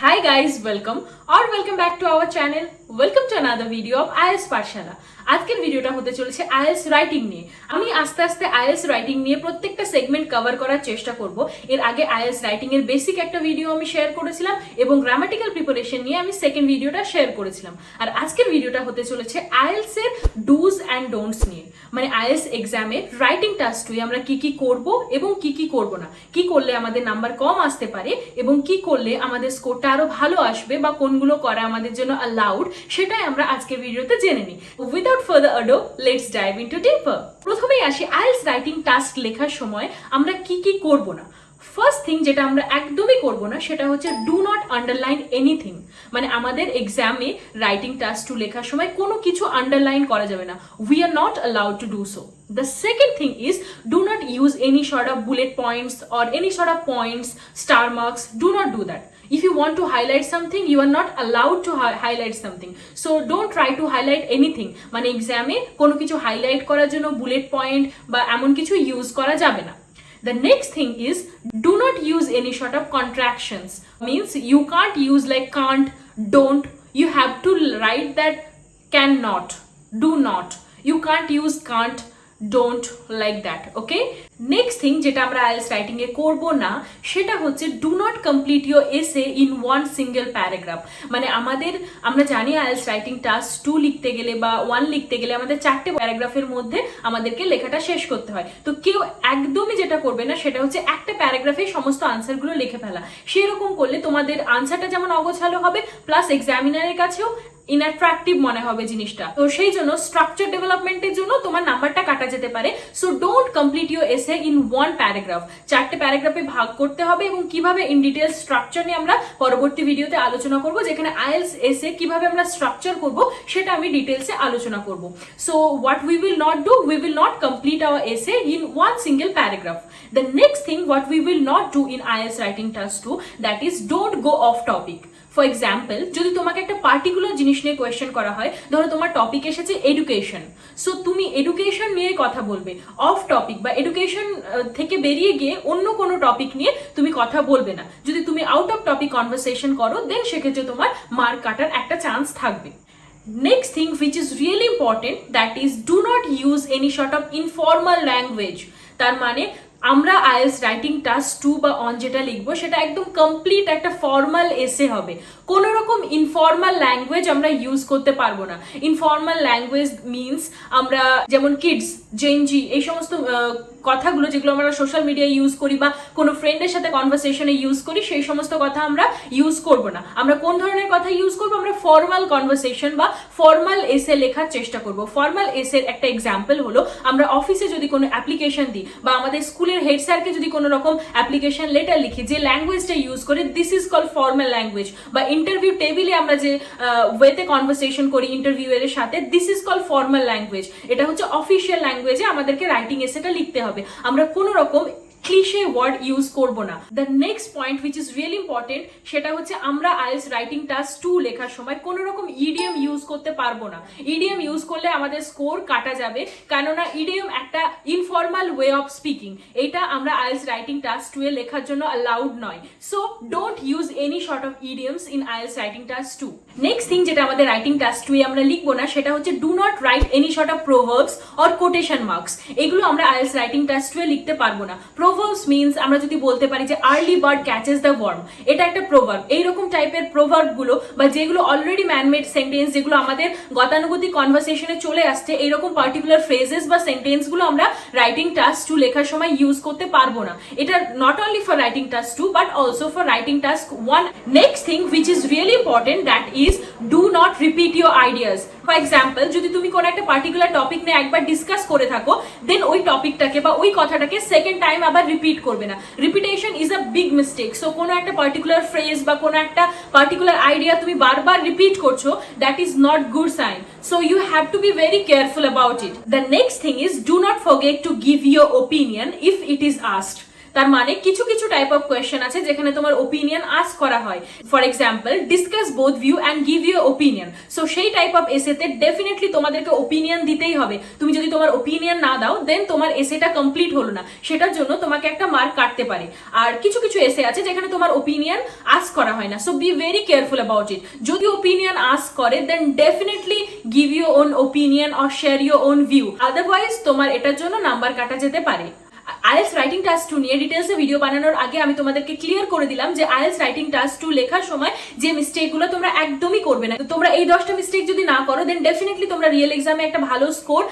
Hi guys, welcome back to our channel. Welcome to another video of IELTS পাঠশালা। আজকের ভিডিওটা হতে চলেছে IELTS writing নিয়ে। আমি আস্তে আস্তে IELTS রাইটিং নিয়ে প্রত্যেকটা সেগমেন্ট কভার করার চেষ্টা করব। এর আগে IELTS রাইটিং এর বেসিক একটা ভিডিও আমি শেয়ার করেছিলাম এবং গ্রামাটিক্যাল প্রিপারেশন নিয়ে আমি সেকেন্ড ভিডিওটা শেয়ার করেছিলাম। আর আজকের ভিডিওটা হতে চলেছে IELTS এর ডুজ অ্যান্ড ডোন্টস নিয়ে। মানে IELTS এক্সামে রাইটিং টাস্কে আমরা কি করব এবং কি করব না, কি করলে আমাদের নাম্বার কম আসতে পারে এবং কি করলে আমাদের স্কোরটা আরো ভালো আসবে বা কোনগুলো করা আমাদের জন্য অ্যালাউড, সেটাই আমরা আজকের ভিডিওতে জেনে নিই। Without further ado let's dive into deeper. প্রথমেই আসি IELTS রাইটিং টাস্ক লেখার সময় আমরা কি করব না। ফার্স্ট থিং যেটা আমরা একদমই করব না সেটা হচ্ছে ডু নট আন্ডারলাইন এনিথিং। মানে আমাদের এক্সামে রাইটিং টাস্ক টু লেখার সময় কোনো কিছু আন্ডারলাইন করা যাবে না। We are not allowed to do so. The second thing is do not use any sort of bullet points or any sort of points, star marks. Do not do that. If you want to highlight something, you are not allowed to highlight something. So don't try to highlight anything. মানে এক্সামে কোনো কিছু highlight করার জন্য bullet point বা এমন কিছু use করা যাবে না। The next thing is do not use any sort of contractions. Means you can't use like can't, don't. You have to write that cannot, do not. You can't use can't, don't like that. Okay, next thing যেটা আমরা IELTS writing এ করব না সেটা হচ্ছে do not complete your essay in one single paragraph. মানে আমরা জানি IELTS writing task 2 লিখতে গেলে বা 1 লিখতে গেলে আমাদের 4টে প্যারাগ্রাফের মধ্যে আমাদেরকে লেখাটা শেষ করতে হয়। তো কেউ একদমই যেটা করবে না সেটা হচ্ছে একটা প্যারাগ্রাফে সমস্ত আনসারগুলো লিখে ফেলা। সেরকম করলে তোমাদের আনসারটা যেমন অগোছালো হবে প্লাস এক্সামিনারের কাছেও ইনঅ্যাট্রাকটিভ মনে হবে জিনিসটা। তো সেই জন্য স্ট্রাকচার ডেভেলপমেন্টের জন্য তোমার নাম্বারটা কাটা যেতে পারে। সো ডোন্ট কমপ্লিট ইউর এসে ইন ওয়ান প্যারাগ্রাফ। 4টে প্যারাগ্রাফে ভাগ করতে হবে এবং কিভাবে ইন ডিটেলস স্ট্রাকচার নিয়ে আমরা পরবর্তী ভিডিওতে আলোচনা করব, যেখানে IELTS এসে কিভাবে আমরা স্ট্রাকচার করব সেটা আমি ডিটেলসে আলোচনা করব। So what we will not do, we will not complete our essay in one single paragraph. The next thing what we will not do in IELTS writing task 2, that is don't go off topic. For example, যদি তোমাকে একটা particular জিনিস নিয়ে question করা হয়, ধরো তোমার topic এসেছে এডুকেশন, সো তুমি এডুকেশন নিয়ে কথা বলবে। অফ টপিক বা এডুকেশন থেকে বেরিয়ে গিয়ে অন্য কোনো টপিক নিয়ে তুমি কথা বলবে না। যদি তুমি আউট অফ টপিক কনভারসেশন করো দেন সেক্ষেত্রে তোমার মার্ক কাটার একটা চান্স থাকবে। Next thing which is really important, that is do not use any sort of informal language. তার মানে আমরা IELTS রাইটিং টাস্ক 2 বা অন যেটা লিখবো সেটা একদম কমপ্লিট একটা ফর্মাল এসে হবে। কোনো রকম ইনফর্মাল ল্যাঙ্গুয়েজ আমরা ইউজ করতে পারবো না। ইনফর্মাল ল্যাঙ্গুয়েজ মিনস আমরা যেমন কিডস, জেনজি, এই সমস্ত কথাগুলো যেগুলো আমরা সোশ্যাল মিডিয়ায় ইউজ করি বা কোনো ফ্রেন্ডের সাথে কনভারসেশনে ইউজ করি, সেই সমস্ত কথা আমরা ইউজ করব না। আমরা কোন ধরনের কথা ইউজ করবো? আমরা ফর্মাল কনভারসেশন বা ফর্মাল এসে লেখার চেষ্টা করব। ফর্মাল এসের একটা এক্সাম্পল হলো আমরা অফিসে যদি কোনো অ্যাপ্লিকেশন দিই বা আমাদের স্কুলের হেড স্যারকে যদি কোনো রকম অ্যাপ্লিকেশন লেটার লিখি, যে ল্যাঙ্গুয়েজটা ইউজ করে this is called formal language. বা ইন্টারভিউ টেবিলে আমরা যে ওয়েতে কনভারসেশন করি ইন্টারভিউয়ের সাথে, this is called formal language. এটা হচ্ছে অফিসিয়াল ল্যাঙ্গুয়েজে আমাদেরকে রাইটিং এসেটা লিখতে হবে। আমরা কোনো রকম ক্লিশে ওয়ার্ড ইউজ করব না। The next point which is really important সেটা হচ্ছে আমরা IELTS রাইটিং টাস্ক 2 লেখার সময় কোনো রকম ইডিএম ইউজ করতে পারবো না। ইডিএম ইউজ করলে আমাদের স্কোর কাটা যাবে, কেননা ইডিএম একটা ইনফর্মাল ওয়ে অফ স্পিকিং। এটা আমরা IELTS রাইটিং টাস্ক 2 এ লেখার জন্য অ্যালাউড নয়। So don't use any short of EDMs in IELTS writing task 2। Next thing যেটা আমাদের রাইটিং টাস্ক 2 এ আমরা লিখবো না সেটা হচ্ছে do not right any short of proverbs or quotation marks. এগুলো আমরা IELTS রাইটিং টাস্ক 2 এ লিখতে পারবো না। প্রোভার্বস মিনস আমরা যদি বলতে পারি যে early bird catches the worm, এটা একটা প্রোভার্ব। এইরকম টাইপের প্রোভার্ব গুলো বা যেগুলো অলরেডি ম্যানমেড সেন্টেন্স, যেগুলো আমাদের গতানুগতিক কনভারসেশনে চলে আসছে, এইরকম পার্টিকুলার ফ্রেজেস বা সেন্টেন্স গুলো আমরা রাইটিং টাস্ক 2 লেখার সময় ইউজ করতে পারবো না। এটা not only for writing task 2 but also for writing task 1। Next thing which is really important, that is do not repeat your ideas. For example, যদি তুমি কোনো একটা পার্টিকুলার টপিক নিয়ে একবার ডিসকাস করে থাকো, দেন ওই টপিকটাকে বা ওই কথাটাকে সেকেন্ড টাইম আবার রিপিট করবে না। Repetition is a big mistake. So কোনো একটা পার্টিকুলার ফ্রেজ বা কোনো একটা পার্টিকুলার আইডিয়া তুমি বারবার রিপিট করছো, that is not good sign. So you have to be very careful about it. The next thing is do not forget to give your opinion if it is asked. তার মানে কিছু কিছু type of question আছে যেখানে তোমার opinion ask করা হয়। For example, discuss both view and give you opinion. So সেই টাইপ অফ এসেতে ডেফিনেটলি তোমাদেরকে ওপিনিয়ন দিতেই হবে। তুমি যদি তোমার ওপিনিয়ন না দাও দেন তোমার এসেটা কমপ্লিট হলো না, সেটার জন্য তোমাকে একটা মার্ক কাটতে পারে। আর কিছু কিছু এসে আছে যেখানে তোমার ওপিনিয়ন আস্ক করা হয় না, so be very careful about it. যদি ওপিনিয়ন আস্ক করে then definitely give your own opinion or share your own view, otherwise তোমার এটার জন্য নাম্বার কাটা যেতে পারে। আইএলটিএস রাইটিং টাস্ক 2 নিয়ে ডিটেলসে ভিডিও বানানোর আগে আমি তোমাদেরকে ক্লিয়ার করে দিলাম যে আইএলটিএস রাইটিং টাস্ক 2 লেখার সময় যে মিস্টেকগুলো তোমরা একদমই করবে না। তোমরা এই 10টা মিস্টেক যদি না করো দেন ডেফিনেটলি তোমরা রিয়েল এক্সামে একটা ভালো স্কোর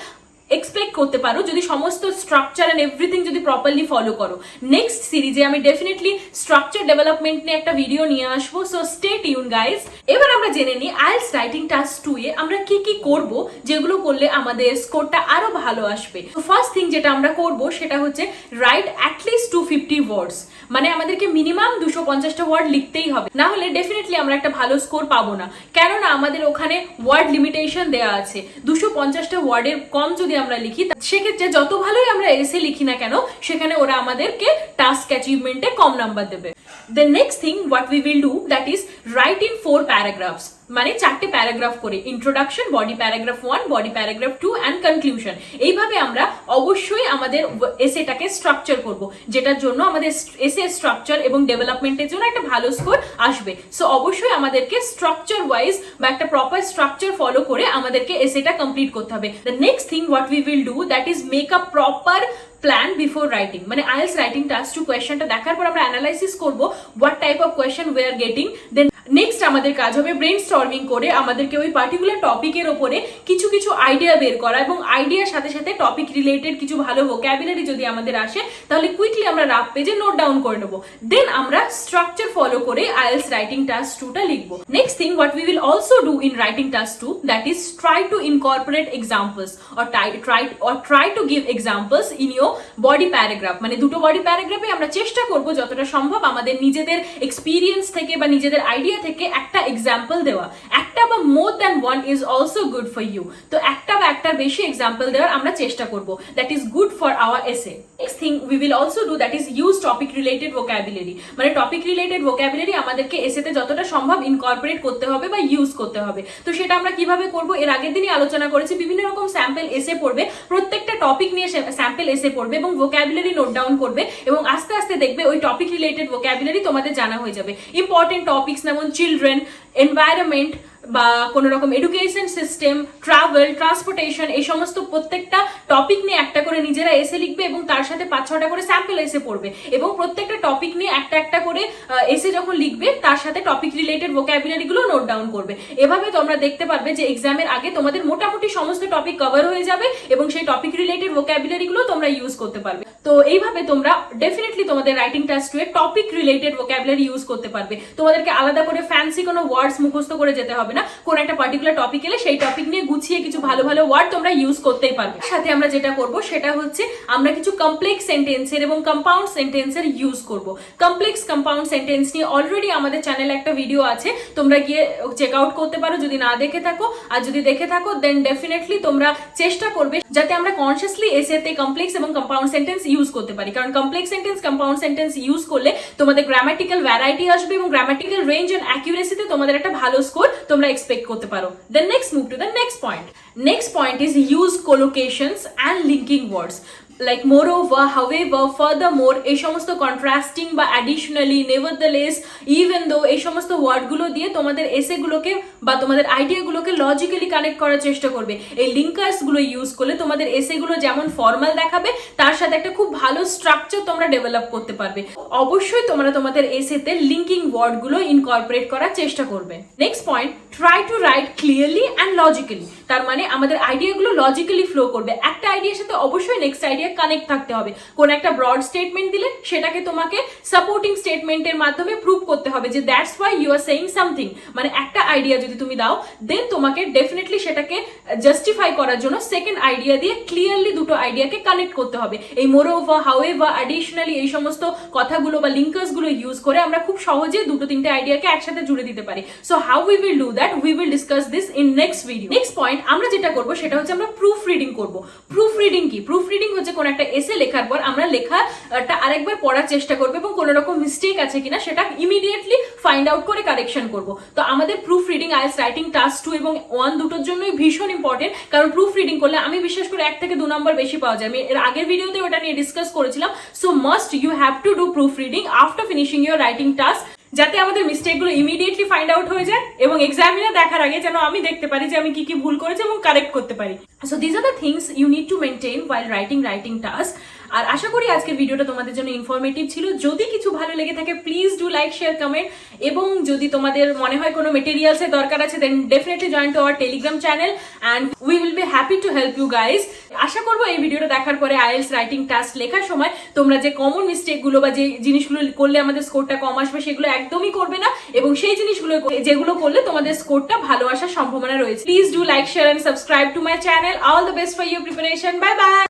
এক্সপেক্ট করতে পারো, যদি সমস্ত স্ট্রাকচার এন্ড এভরিথিং যদি প্রপারলি ফলো করো। নেক্সট সিরিজে আমি ডেফিনেটলি স্ট্রাকচার ডেভেলপমেন্ট নিয়ে একটা ভিডিও নিয়ে আসবো, সো স্টে টিউন গাইস। এবার আমরা জেনে নিই আইএলটিএস রাইটিং টাস্ক 2 এ আমরা কি কি করব, যেগুলো করলে আমাদের স্কোরটা আরো ভালো আসবে। তো ফার্স্ট থিং যেটা আমরা করব সেটা হচ্ছে রাইট অ্যাটলিস্ট 250 ওয়ার্ডস, মানে আমাদেরকে মিনিমাম 250টা ওয়ার্ড লিখতেই হবে, না হলে ডেফিনেটলি আমরা একটা ভালো স্কোর পাবো না। কেননা আমাদের ওখানে ওয়ার্ড লিমিটেশন দেওয়া আছে, 250টা ওয়ার্ডের কম যদি আমরা লিখি সেক্ষেত্রে যত ভালোই আমরা এসে লিখি না কেন সেখানে ওরা আমাদেরকে টাস্ক অ্যাচিভমেন্টে কম নাম্বার দেবে। The next thing what we will do, that is write in 4 paragraphs, মানে 4টে প্যারাগ্রাফ করে, introduction, body paragraph 1, body paragraph 2 and conclusion. এইভাবে আমরা অবশ্যই আমাদের এসেটাকে স্ট্রাকচার করব, যেটার জন্য আমাদের এসে স্ট্রাকচার এবং ডেভেলপমেন্টের জন্য একটা ভালো স্কোর আসবে। সো অবশ্যই আমাদেরকে স্ট্রাকচার ওয়াইজ বা একটা প্রপার স্ট্রাকচার ফলো করে আমাদেরকে এসেটা কমপ্লিট করতে হবে। The next thing what we will do, that is make a proper plan before writing. মানে আইএলটিএস রাইটিং টাস্ক 2 কোয়েশ্চেনটা দেখার পর আমরা অ্যানালাইসিস করব what type of question we are getting. Then next আমাদের কাজ হবে ব্রেইনস্টর্মিং করে আমাদেরকে ওই পার্টিকুলার টপিকের ওপরে কিছু কিছু আইডিয়া বের করা, এবং আইডিয়ার সাথে সাথে টপিক রিলেটেড কিছু ভালো ভোক্যাবুলারি যদি আমাদের আসে তাহলে কুইকলি আমরা রাফ পেজে নোট ডাউন করে নেবো। দেন আমরা স্ট্রাকচার ফলো করে আইএলটিএস রাইটিং টাস্ক 2টা লিখবো। Next thing what we will also do in writing task 2, that is try to incorporate examples or try to give examples in your body paragraph. মানে দুটো body প্যারাগ্রাফে আমরা চেষ্টা করব যতটা সম্ভব আমাদের নিজেদের এক্সপিরিয়েন্স থেকে বা নিজেদের আইডিয়া থেকে একটা এক্সাম্পল দেওয়া। একটা বা more than one is also good for you. তো একটা বা একটার বেশি এক্সাম্পল দেওয়ার আমরা চেষ্টা করব, that is good for our essay. Next thing we will also do, that is use topic related vocabulary. মানে টপিক রিলেটেড ভোক্যাবুলারি আমাদেরকে এসেতে যতটা সম্ভব ইনকর্পোরেট করতে হবে বা ইউজ করতে হবে। তো সেটা আমরা কিভাবে করব, এর আগের দিনই আলোচনা করেছি। বিভিন্ন রকম স্যাম্পল এসে পড়বে, প্রত্যেকটা টপিক নিয়ে স্যাম্পল এসে পড়বে এবং ভোক্যাবুলারি নোট ডাউন করবে, এবং আস্তে আস্তে দেখবে ওই টপিক রিলেটেড ভোক্যাবুলারি তোমাদের জানা হয়ে যাবে। ইম্পর্টেন্ট টপিকস যেমন চিলড্রেন, এনভায়রনমেন্ট বা কোনো রকম এডুকেশন সিস্টেম, ট্রাভেল, ট্রান্সপোর্টেশন, এই সমস্ত প্রত্যেকটা টপিক নিয়ে একটা করে নিজেরা এসে লিখবে এবং তার সাথে 5-6টা করে স্যাম্পল এসে পড়বে, এবং প্রত্যেকটা টপিক নিয়ে একটা একটা করে এসে যখন লিখবে তার সাথে টপিক রিলেটেড ভোক্যাবুলারি গুলো নোট ডাউন করবে। এভাবে তোমরা দেখতে পারবে যে এক্সামের আগে তোমাদের মোটামুটি সমস্ত টপিক কভার হয়ে যাবে এবং সেই টপিক রিলেটেড ভোক্যাবুলারি গুলো তোমরা ইউজ করতে পারবে। তো এইভাবে তোমরা ডেফিনেটলি তোমাদের রাইটিং টাস্ক 2 এ টপিক রিলেটেড ভোক্যাবুলারি ইউজ করতে পারবে। তোমাদেরকে আলাদা করে ফ্যান্সি কোনো ওয়ার্ডস মুখস্থ করে যেতে হবে না। কোন একটা পার্টিকুলার টপিক এলে সেই টপিক নিয়ে গুছিয়ে কিছু ভালো ভালো ওয়ার্ড তোমরা ইউজ করতেই পারবে। সাথে আমরা যেটা করব সেটা হচ্ছে আমরা কিছু কমপ্লেক্স সেন্টেন্সের এবং কম্পাউন্ড সেন্টেন্সের ইউজ করব। কমপ্লেক্স কম্পাউন্ড সেন্টেন্স নিয়ে অলরেডি আমাদের চ্যানেলে একটা ভিডিও আছে, তোমরা গিয়ে চেক আউট করতে পারো যদি না দেখে থাকো। আর যদি দেখে থাকো দেন ডেফিনেটলি তোমরা চেষ্টা করবে যাতে আমরা কনসিয়াসলি এসেতে কমপ্লেক্স এবং কম্পাউন্ড সেন্টেন্স ইউজ করতে পারি, কারণ complex sentence, compound sentence use করলে তোমাদের গ্রামাটিক্যাল ভ্যারাইটি আসবে এবং গ্রামাটিক্যাল রেঞ্জ এন্ড অ্যাকুরেসিতে তোমাদের একটা ভালো স্কোর তোমরা এক্সপেক্ট করতে পারো। Then next move to the next point. Next point is use collocations and linking words. Like moreover, however, furthermore, এই সমস্ত কন্ট্রাস্টিং বা অ্যাডিশনালি, নেভারদ্যালেস, ইভেন দো, এই সমস্ত ওয়ার্ডগুলো দিয়ে তোমাদের এসেগুলোকে বা তোমাদের আইডিয়াগুলোকে লজিক্যালি কানেক্ট করার চেষ্টা করবে। এই লিঙ্কার্সগুলো ইউজ করলে তোমাদের এসেগুলো যেমন ফর্মাল দেখাবে তার সাথে একটা খুব ভালো স্ট্রাকচার তোমরা ডেভেলপ করতে পারবে। অবশ্যই তোমরা তোমাদের এসেতে লিঙ্কিং ওয়ার্ডগুলো ইনকর্পোরেট করার চেষ্টা করবে। Next point, try to right clearly and logically. তার মানে আমাদের আইডিয়াগুলো লজিক্যালি ফ্লো করবে। একটা আইডিয়ার সাথে অবশ্যই নেক্সট আইডিয়া কানেক্ট থাকতে হবে। কোন একটা ব্রড স্টেটমেন্ট দিলে সেটাকে তোমাকে সাপোর্টিং স্টেটমেন্টের মাধ্যমে প্রুভ করতে হবে যে that's why you are saying something. মানে একটা আইডিয়া যদি তুমি দাও দেন তোমাকে ডেফিনেটলি সেটাকে জাস্টিফাই করার জন্য সেকেন্ড আইডিয়া দিয়ে ক্লিয়ারলি দুটো আইডিয়াকে কানেক্ট করতে হবে। এই মোরওভার, হাউএভার, অ্যাডিশনালি, এই সমস্ত কথাগুলো বা লিঙ্কার্স গুলো ইউজ করে আমরা খুব সহজে 2-3টে আইডিয়াকে একসাথে জুড়ে দিতে পারি। So how we will do that, we will discuss this in next video. Next point আমরা যেটা করবো সেটা হচ্ছে আমরা প্রুফ রিডিং করবো। প্রুফ রিডিং কি? প্রুফ রিডিং হচ্ছে কোনো একটা এসে লেখার পর আমরা লেখাটা আরেকবার পড়ার চেষ্টা করবো এবং কোনো রকম মিস্টেক আছে কিনা সেটা ইমিডিয়েটলি ফাইন্ড আউট করে কারেকশন করবো। তো আমাদের proof reading IELTS writing task 2 এবং 1 দুটোর জন্যই ভীষণ ইম্পর্টেন্ট, কারণ প্রুফ রিডিং করলে আমি বিশেষ করে 1 থেকে 2 নম্বর বেশি পাওয়া যায়। আমি এর আগের ভিডিওতে ওটা নিয়ে ডিসকাস করেছিলাম। So must you have to do proof reading after finishing your writing task, যাতে আমাদের মিস্টেকগুলো ইমিডিয়েটলি ফাইন্ড আউট হয়ে যায় এবং এক্সামিনার দেখার আগে যেন আমি দেখতে পারি যে আমি কি কি ভুল করেছি এবং কারেক্ট করতে পারি। So this are the things you need to maintain while writing task. আর আশা করি আজকের ভিডিওটা তোমাদের জন্য ইনফরমেটিভ ছিল। যদি কিছু ভালো লেগে থাকে please do like, share, comment, এবং যদি তোমাদের মনে হয় কোনো মেটেরিয়ালসের দরকার আছে then definitely join to our telegram channel and we will be happy to help you guys. আশা করবো এই ভিডিওটা দেখার পরে আইএলটিএস রাইটিং টাস্ক লেখার সময় তোমরা যে কমন মিস্টেকগুলো বা যে জিনিসগুলো করলে আমাদের স্কোরটা কম আসবে সেগুলো একদমই করবে না, এবং সেই জিনিসগুলো যেগুলো করলে তোমাদের স্কোরটা ভালো আসার সম্ভাবনা রয়েছে। Please do like, share and subscribe to my channel. All the best for your preparation. Bye bye.